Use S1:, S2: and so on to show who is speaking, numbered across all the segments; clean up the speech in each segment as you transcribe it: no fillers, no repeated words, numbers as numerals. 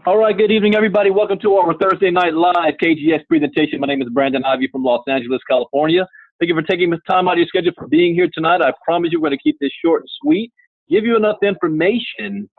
S1: All right, good evening, everybody. Welcome to our Thursday Night Live KGX Presentation. My name is Brandon Ivey from Los Angeles, California. Thank you for taking this time out of your schedule for being here tonight. I promise you we're going to keep this short and sweet, give you enough information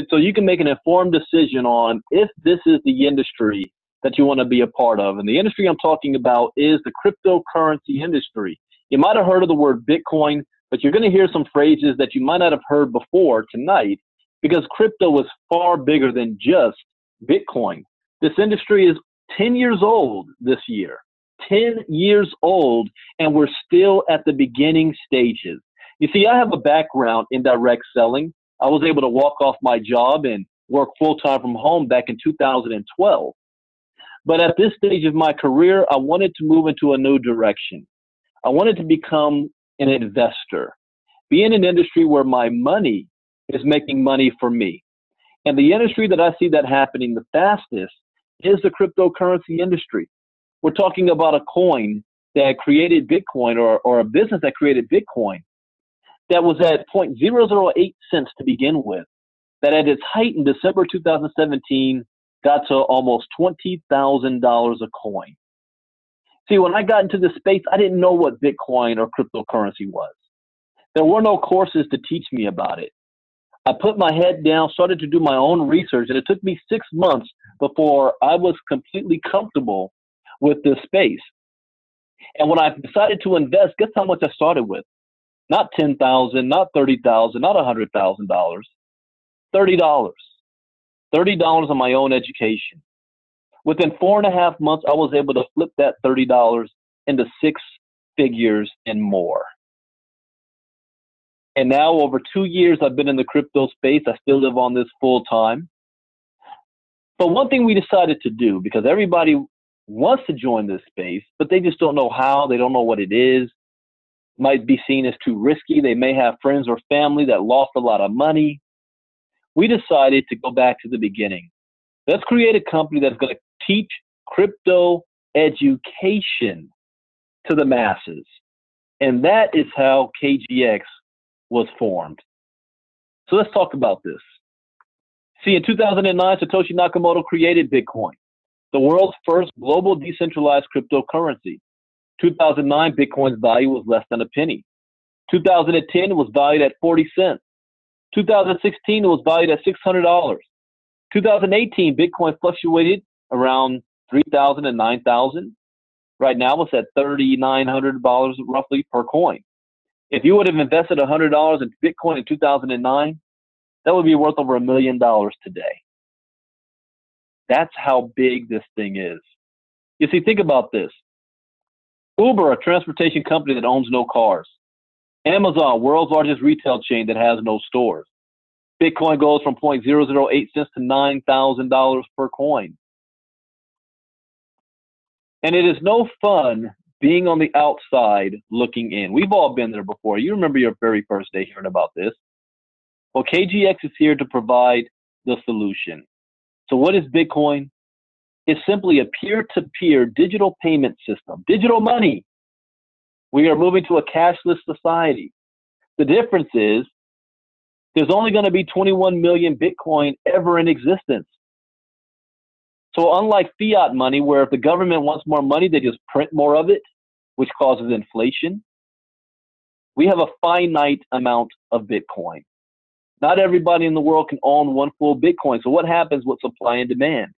S1: so you can make an informed decision on if this is the industry that you want to be a part of. And the industry I'm talking about is the cryptocurrency industry. You might have heard of the word Bitcoin, but you're going to hear some phrases that you might not have heard before tonight, because crypto is far bigger than just Bitcoin. This industry is 10 years old this year, 10 years old, and we're still at the beginning stages. You see, I have a background in direct selling. I was able to walk off my job and work full-time from home back in 2012. But at this stage of my career, I wanted to move into a new direction. I wanted to become an investor, be in an industry where my money is making money for me. And the industry that I see that happening the fastest is the cryptocurrency industry. We're talking about a coin that created Bitcoin, or a business that created Bitcoin, that was at 0.008 cents to begin with, that at its height in December 2017 got to almost $20,000 a coin. See, when I got into this space, I didn't know what Bitcoin or cryptocurrency was. There were no courses to teach me about it. I put my head down, started to do my own research, and it took me 6 months before I was completely comfortable with this space. And when I decided to invest, guess how much I started with? Not $10,000, not $30,000, not $100,000, $30. $30 on my own education. Within 4.5 months, I was able to flip that $30 into 6 figures and more. And now, over 2 years, I've been in the crypto space. I still live on this full time. But one thing we decided to do, because everybody wants to join this space, but they just don't know how, they don't know what it is, might be seen as too risky. They may have friends or family that lost a lot of money. We decided to go back to the beginning. Let's create a company that's going to teach crypto education to the masses. And that is how KGX was formed. So let's talk about this. See, in 2009, Satoshi Nakamoto created Bitcoin, the world's first global decentralized cryptocurrency. 2009, Bitcoin's value was less than a penny. 2010, it was valued at 40 cents. 2016, it was valued at $600. 2018, Bitcoin fluctuated around 3,000 and 9,000. Right now, it's at $3,900 roughly per coin. If you would have invested $100 in Bitcoin in 2009, that would be worth over $1 million today. That's how big this thing is. You see, think about this. Uber, a transportation company that owns no cars. Amazon, world's largest retail chain that has no stores. Bitcoin goes from 0.008 cents to $9,000 per coin. And it is no fun being on the outside looking in. We've all been there before. You remember your very first day hearing about this. Well, KGX is here to provide the solution. So what is Bitcoin? It's simply a peer-to-peer digital payment system, digital money. We are moving to a cashless society. The difference is there's only going to be 21 million Bitcoin ever in existence. So unlike fiat money, where if the government wants more money, they just print more of it, which causes inflation, we have a finite amount of Bitcoin. Not everybody in the world can own one full Bitcoin. So what happens with supply and demand?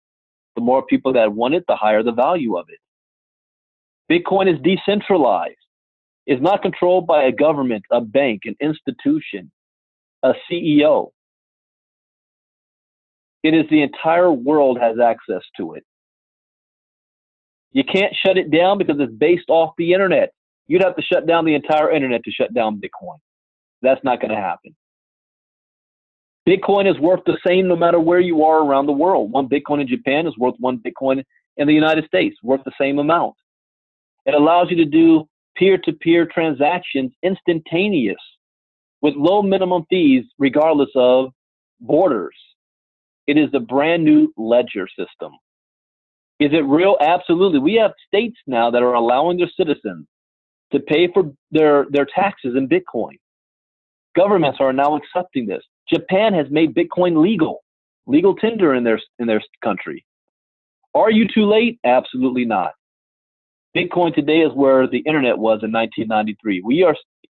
S1: The more people that want it, the higher the value of it. Bitcoin is decentralized. It's not controlled by a government, a bank, an institution, a CEO. It is the entire world has access to it. You can't shut it down because it's based off the internet. You'd have to shut down the entire internet to shut down Bitcoin. That's not going to happen. Bitcoin is worth the same no matter where you are around the world. One Bitcoin in Japan is worth one Bitcoin in the United States, worth the same amount. It allows you to do peer-to-peer transactions instantaneous with low minimum fees regardless of borders. It is a brand new ledger system. Is it real? Absolutely. We have states now that are allowing their citizens to pay for their taxes in Bitcoin. Governments are now accepting this. Japan has made Bitcoin legal. legal tender in their country. Are you too late? Absolutely not. Bitcoin today is where the internet was in 1993.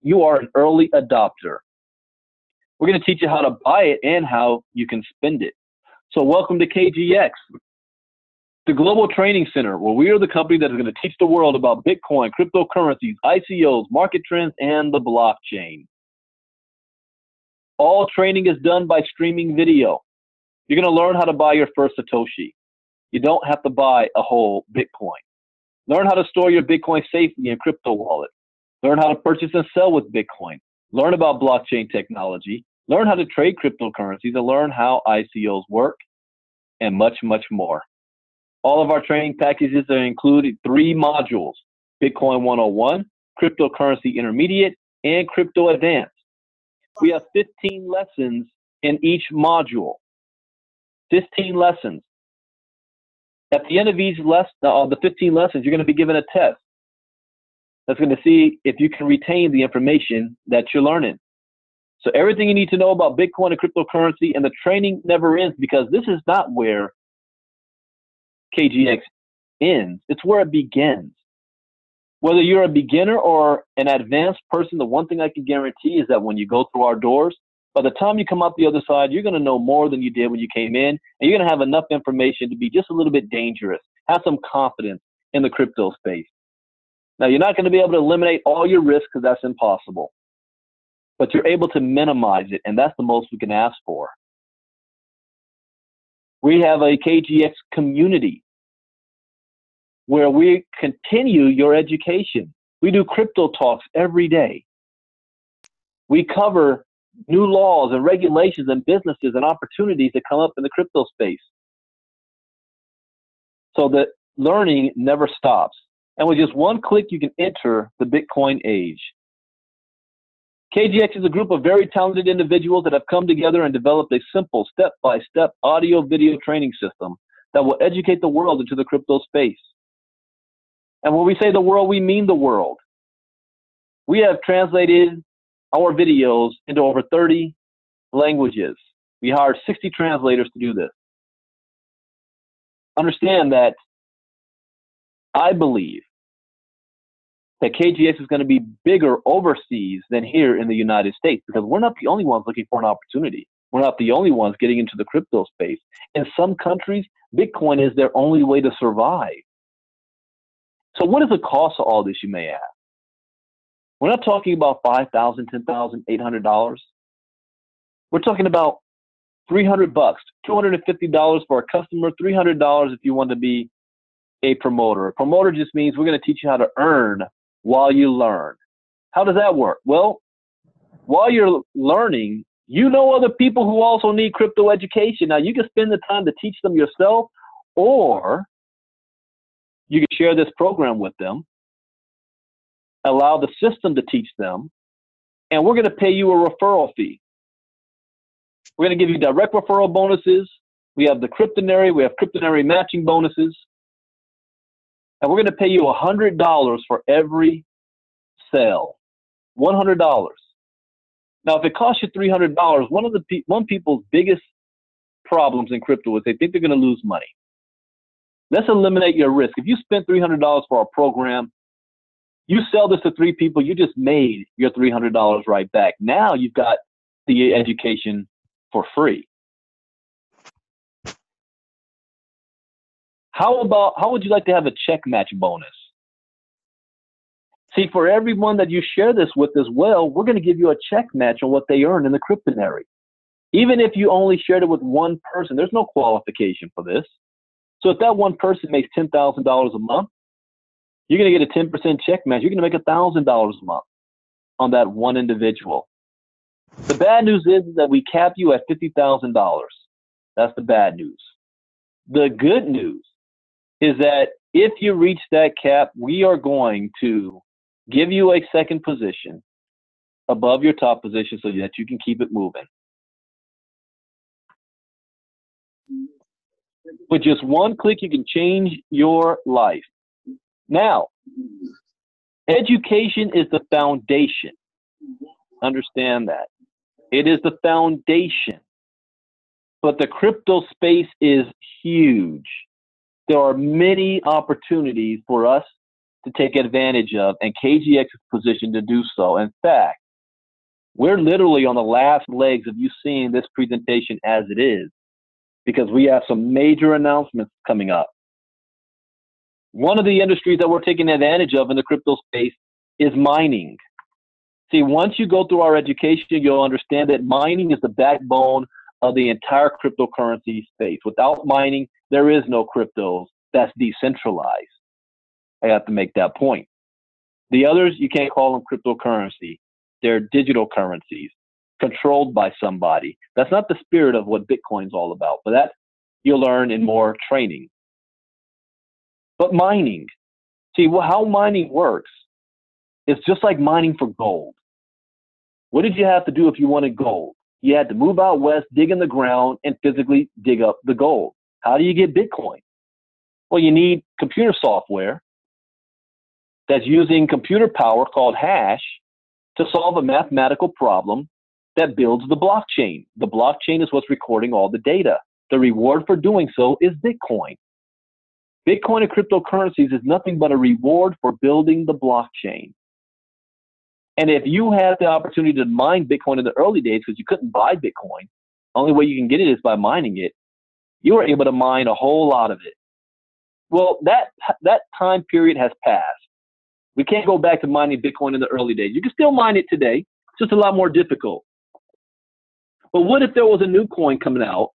S1: You are an early adopter. We're going to teach you how to buy it and how you can spend it. So welcome to KGX, the Global Training Center, where we are the company that is going to teach the world about Bitcoin, cryptocurrencies, ICOs, market trends, and the blockchain. All training is done by streaming video. You're going to learn how to buy your first Satoshi. You don't have to buy a whole Bitcoin. Learn how to store your Bitcoin safely in crypto wallet. Learn how to purchase and sell with Bitcoin. Learn about blockchain technology. Learn how to trade cryptocurrencies and learn how ICOs work, and much, much more. All of our training packages are included 3 modules: Bitcoin 101, Cryptocurrency Intermediate, and Crypto Advanced. We have 15 lessons in each module. 15 lessons. At the end of each lesson, the 15 lessons, you're going to be given a test that's going to see if you can retain the information that you're learning. So everything you need to know about Bitcoin and cryptocurrency, and the training never ends, because this is not where KGX ends. It's where it begins. Whether you're a beginner or an advanced person, the one thing I can guarantee is that when you go through our doors, by the time you come out the other side, you're going to know more than you did when you came in, and you're going to have enough information to be just a little bit dangerous. Have some confidence in the crypto space. Now, you're not going to be able to eliminate all your risks, because that's impossible. But you're able to minimize it, and that's the most we can ask for. We have a KGX community where we continue your education. We do crypto talks every day. We cover new laws and regulations and businesses and opportunities that come up in the crypto space. So that learning never stops. And with just one click, you can enter the Bitcoin age. KGX is a group of very talented individuals that have come together and developed a simple step-by-step audio-video training system that will educate the world into the crypto space. And when we say the world, we mean the world. We have translated our videos into over 30 languages. We hired 60 translators to do this. Understand that I believe that KGX is going to be bigger overseas than here in the United States, because we're not the only ones looking for an opportunity. We're not the only ones getting into the crypto space. In some countries, Bitcoin is their only way to survive. So what is the cost of all this, you may ask? We're not talking about $5,000, $10,000, $800. We're talking about $300, $250 for a customer, $300 if you want to be a promoter. A promoter just means we're going to teach you how to earn while you learn. How does that work? Well, while you're learning, you know other people who also need crypto education. Now, you can spend the time to teach them yourself, or you can share this program with them, allow the system to teach them, and we're going to pay you a referral fee. We're going to give you direct referral bonuses. We have the Cryptonary. We have Cryptonary matching bonuses. And we're going to pay you $100 for every sale. $100. Now, if it costs you $300, one people's biggest problems in crypto is they think they're going to lose money. Let's eliminate your risk. If you spend $300 for a program, you sell this to 3 people, you just made your $300 right back. Now you've got the education for free. How would you like to have a check match bonus? See, for everyone that you share this with as well, we're going to give you a check match on what they earn in the Cryptonary. Even if you only shared it with one person, there's no qualification for this. So if that one person makes $10,000 a month, you're going to get a 10% check match. You're going to make $1,000 a month on that one individual. The bad news is that we cap you at $50,000. That's the bad news. The good news is that if you reach that cap, we are going to give you a second position above your top position so that you can keep it moving. With just one click, you can change your life. Now, education is the foundation. Understand that. It is the foundation. but the crypto space is huge. There are many opportunities for us to take advantage of, and KGX is positioned to do so. In fact, we're literally on the last legs of you seeing this presentation as it is, because we have some major announcements coming up. One of the industries that we're taking advantage of in the crypto space is mining. See, once you go through our education, you'll understand that mining is the backbone of the entire cryptocurrency space. Without mining, there is no cryptos. That's decentralized. I have to make that point. The others, you can't call them cryptocurrency. They're digital currencies controlled by somebody. That's not the spirit of what Bitcoin's all about, but that you'll learn in more training. But mining, see, how mining works, it's just like mining for gold. What did you have to do if you wanted gold? You had to move out west, dig in the ground, and physically dig up the gold. How do you get Bitcoin? Well, you need computer software that's using computer power called hash to solve a mathematical problem that builds the blockchain. The blockchain is what's recording all the data. The reward for doing so is Bitcoin. Bitcoin and cryptocurrencies is nothing but a reward for building the blockchain. And if you had the opportunity to mine Bitcoin in the early days, because you couldn't buy Bitcoin, only way you can get it is by mining it, you were able to mine a whole lot of it. Well, that time period has passed. We can't go back to mining Bitcoin in the early days. You can still mine it today. It's just a lot more difficult. But what if there was a new coin coming out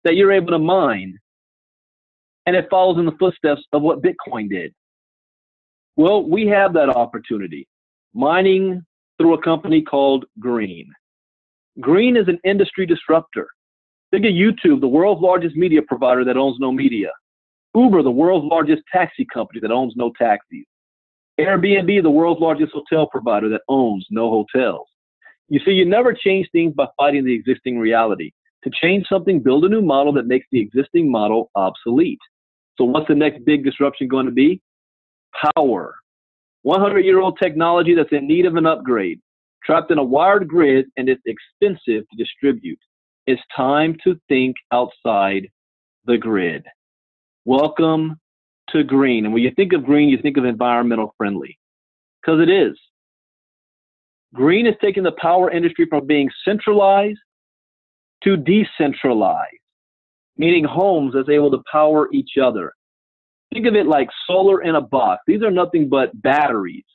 S1: that you're able to mine and it follows in the footsteps of what Bitcoin did? Well, we have that opportunity. Mining through a company called Green. Green is an industry disruptor. Think of YouTube, the world's largest media provider that owns no media. Uber, the world's largest taxi company that owns no taxis. Airbnb, the world's largest hotel provider that owns no hotels. You see, you never change things by fighting the existing reality. To change something, build a new model that makes the existing model obsolete. So what's the next big disruption going to be? Power. 100-year-old technology that's in need of an upgrade, trapped in a wired grid, and it's expensive to distribute. It's time to think outside the grid. Welcome to green. And when you think of green, you think of environmental friendly, because it is. Green is taking the power industry from being centralized to decentralized, meaning homes that's able to power each other. Think of it like solar in a box. These are nothing but batteries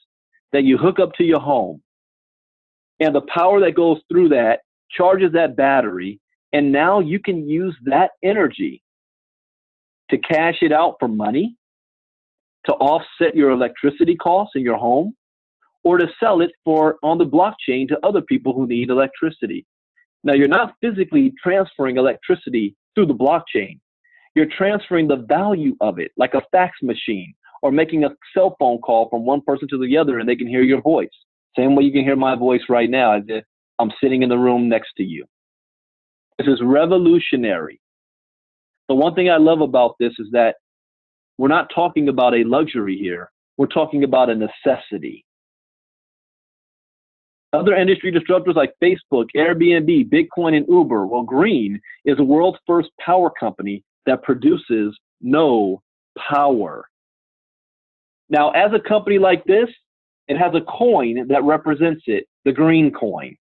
S1: that you hook up to your home. And the power that goes through that charges that battery. And now you can use that energy to cash it out for money, to offset your electricity costs in your home, or to sell it on the blockchain to other people who need electricity. Now, you're not physically transferring electricity through the blockchain. You're transferring the value of it, like a fax machine, or making a cell phone call from one person to the other and they can hear your voice. Same way you can hear my voice right now as if I'm sitting in the room next to you. This is revolutionary. The one thing I love about this is that we're not talking about a luxury here. We're talking about a necessity. Other industry disruptors like Facebook, Airbnb, Bitcoin, and Uber. Well, Green is the world's first power company that produces no power. Now, as a company like this, it has a coin that represents it, the green coin.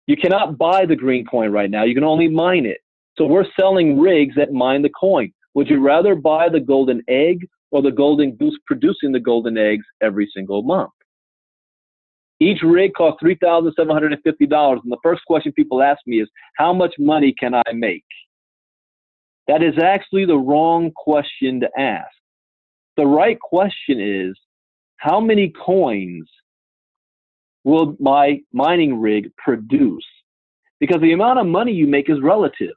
S1: You cannot buy the green coin right now. You can only mine it. So we're selling rigs that mine the coin. Would you rather buy the golden egg or the golden goose producing the golden eggs every single month? Each rig costs $3,750. And the first question people ask me is, how much money can I make? That is actually the wrong question to ask. The right question is, how many coins will my mining rig produce? Because the amount of money you make is relative.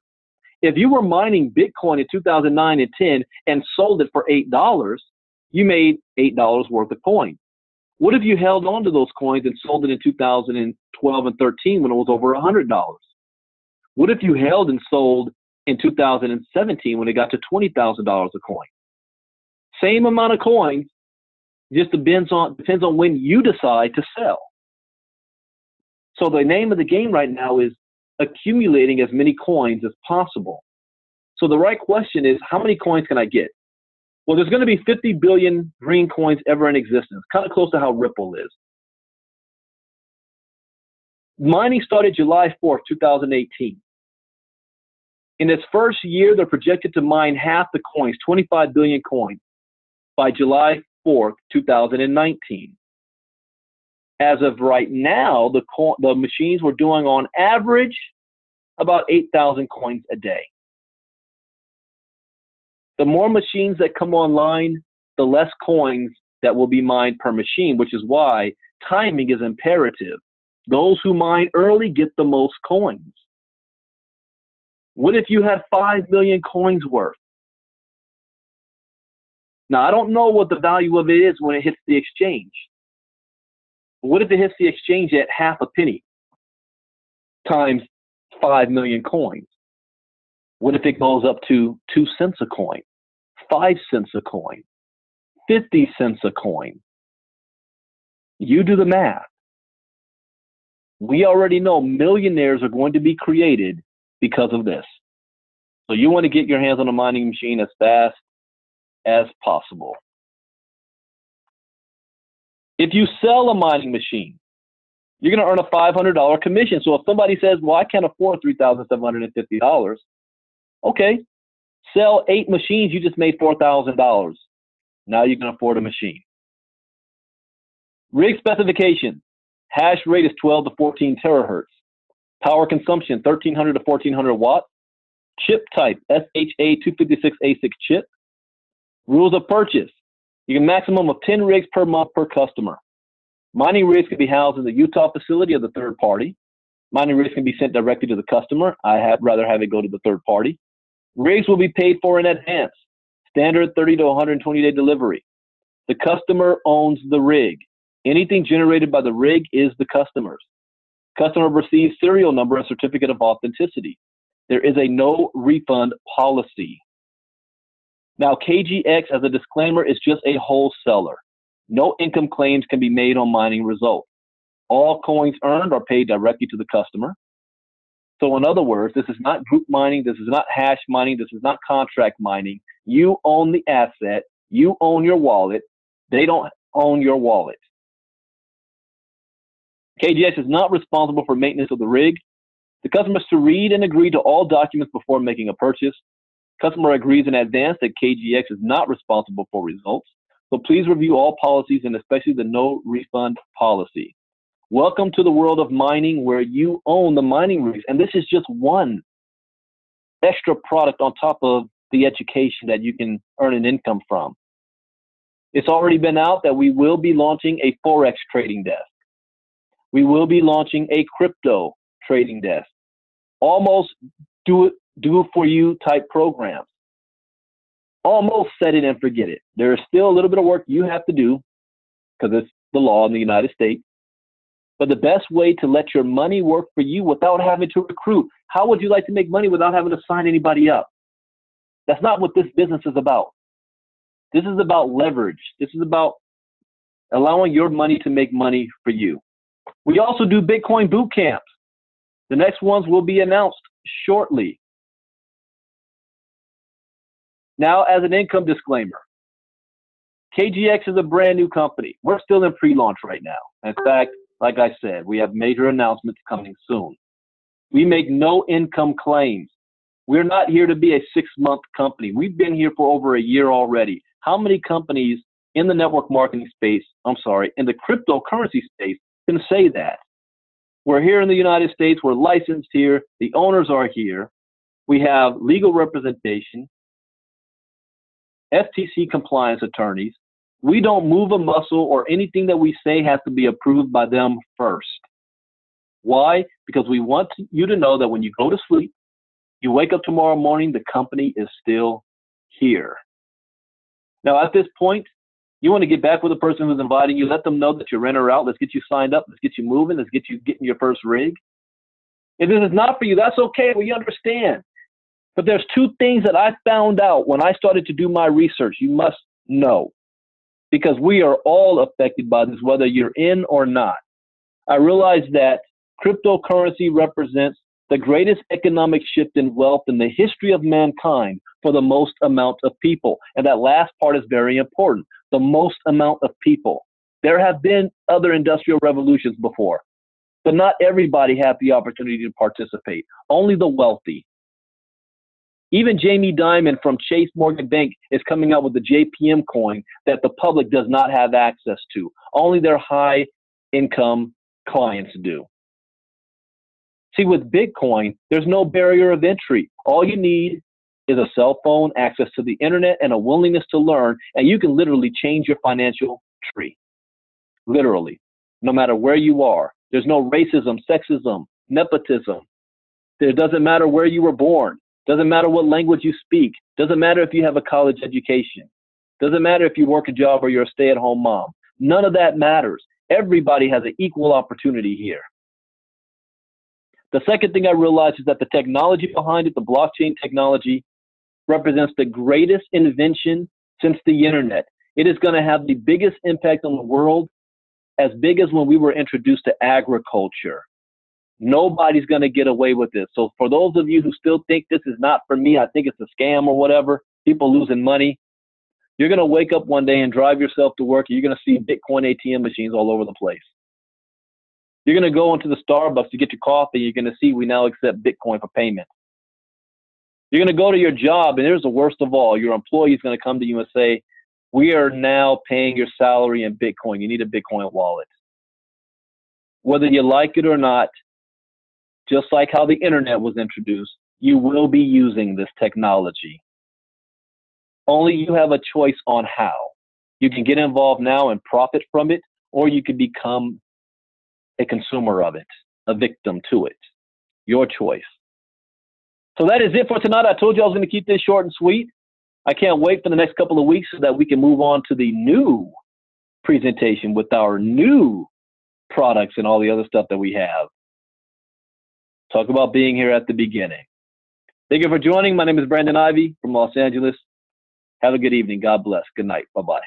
S1: If you were mining Bitcoin in 2009 and 10 and sold it for $8, you made $8 worth of coin. What if you held on to those coins and sold it in 2012 and 13 when it was over $100? What if you held and sold in 2017 when it got to $20,000 a coin? Same amount of coins, just depends on when you decide to sell. So the name of the game right now is accumulating as many coins as possible. So the right question is, how many coins can I get? Well, there's going to be 50 billion green coins ever in existence, kind of close to how Ripple is. Mining started July 4th, 2018. In its first year, they're projected to mine half the coins, 25 billion coins, by July 4th, 2019. As of right now, the machines were doing on average about 8,000 coins a day. The more machines that come online, the less coins that will be mined per machine, which is why timing is imperative. Those who mine early get the most coins. What if you had 5 million coins worth? Now, I don't know what the value of it is when it hits the exchange. What if it hits the exchange at half a penny times 5 million coins? What if it goes up to 2 cents a coin, 5 cents a coin, 50 cents a coin? You do the math. We already know millionaires are going to be created because of this. So you want to get your hands on a mining machine as fast as possible. If you sell a mining machine, you're going to earn a $500 commission. So if somebody says, well, I can't afford $3,750, okay, sell 8 machines, you just made $4,000. Now you can afford a machine. Rig specification, hash rate is 12 to 14 terahertz. Power consumption, 1,300 to 1,400 watts. Chip type, SHA-256A6 chip. Rules of purchase, you can maximum of 10 rigs per month per customer. Mining rigs can be housed in the Utah facility of the third party. Mining rigs can be sent directly to the customer. I rather have it go to the third party. Rigs will be paid for in advance. Standard 30 to 120-day delivery. The customer owns the rig. Anything generated by the rig is the customer's. Customer receives serial number and certificate of authenticity. There is a no refund policy. Now, KGX, as a disclaimer, is just a wholesaler. No income claims can be made on mining results. All coins earned are paid directly to the customer. So in other words, this is not group mining. This is not hash mining. This is not contract mining. You own the asset. You own your wallet. They don't own your wallet. KGX is not responsible for maintenance of the rig. The customer is to read and agree to all documents before making a purchase. Customer agrees in advance that KGX is not responsible for results. So please review all policies and especially the no refund policy. Welcome to the world of mining where you own the mining rigs. And this is just one extra product on top of the education that you can earn an income from. It's already been out that we will be launching a Forex trading desk. We will be launching a crypto trading desk. Almost do it for you type programs. Almost set it and forget it. There is still a little bit of work you have to do because it's the law in the United States. But the best way to let your money work for you without having to recruit. How would you like to make money without having to sign anybody up? That's not what this business is about. This is about leverage. This is about allowing your money to make money for you. We also do Bitcoin boot camps. The next ones will be announced shortly. Now, as an income disclaimer, KGX is a brand new company. We're still in pre-launch right now. In fact, like I said, we have major announcements coming soon. We make no income claims. We're not here to be a 6-month company. We've been here for over a year already. How many companies in the network marketing space, in the cryptocurrency space can say that? We're here in the United States. We're licensed here. The owners are here. We have legal representation, FTC compliance attorneys. We don't move a muscle or anything that we say has to be approved by them first. Why? Because we want you to know that when you go to sleep, you wake up tomorrow morning, the company is still here. Now, at this point, you want to get back with the person who's inviting you. Let them know that you're in or out. Let's get you signed up. Let's get you moving. Let's get you getting your first rig. If this is not for you, that's okay. We understand. But there's 2 things that I found out when I started to do my research. You must know. Because we are all affected by this, whether you're in or not. I realized that cryptocurrency represents The greatest economic shift in wealth in the history of mankind for the most amount of people. And that last part is very important. The most amount of people. There have been other industrial revolutions before, but not everybody had the opportunity to participate. Only the wealthy. Even Jamie Dimon from Chase Morgan Bank is coming out with the JPM coin that the public does not have access to. Only their high income clients do. See, with Bitcoin, there's no barrier of entry. All you need is a cell phone, access to the internet, and a willingness to learn, and you can literally change your financial tree. Literally, no matter where you are. There's no racism, sexism, nepotism. It doesn't matter where you were born. Doesn't matter what language you speak. Doesn't matter if you have a college education. Doesn't matter if you work a job or you're a stay-at-home mom. None of that matters. Everybody has an equal opportunity here. The second thing I realized is that the technology behind it, the blockchain technology, represents the greatest invention since the internet. It is going to have the biggest impact on the world, as big as when we were introduced to agriculture. Nobody's going to get away with this. So for those of you who still think this is not for me, I think it's a scam or whatever, people losing money, you're going to wake up one day and drive yourself to work, and you're going to see Bitcoin ATM machines all over the place. You're going to go into the Starbucks to get your coffee. You're going to see we now accept Bitcoin for payment. You're going to go to your job, and here's the worst of all. Your employee is going to come to you and say, we are now paying your salary in Bitcoin. You need a Bitcoin wallet. Whether you like it or not, just like how the internet was introduced, you will be using this technology. Only you have a choice on how. You can get involved now and profit from it, or you can become a consumer of it, a victim to it. Your choice. So that is it for tonight. I told you I was going to keep this short and sweet. I can't wait for the next couple of weeks so that we can move on to the new presentation with our new products and all the other stuff that we have. Talk about being here at the beginning. Thank you for joining. My name is Brandon Ivey from Los Angeles. Have a good evening. God bless. Good night. Bye-bye.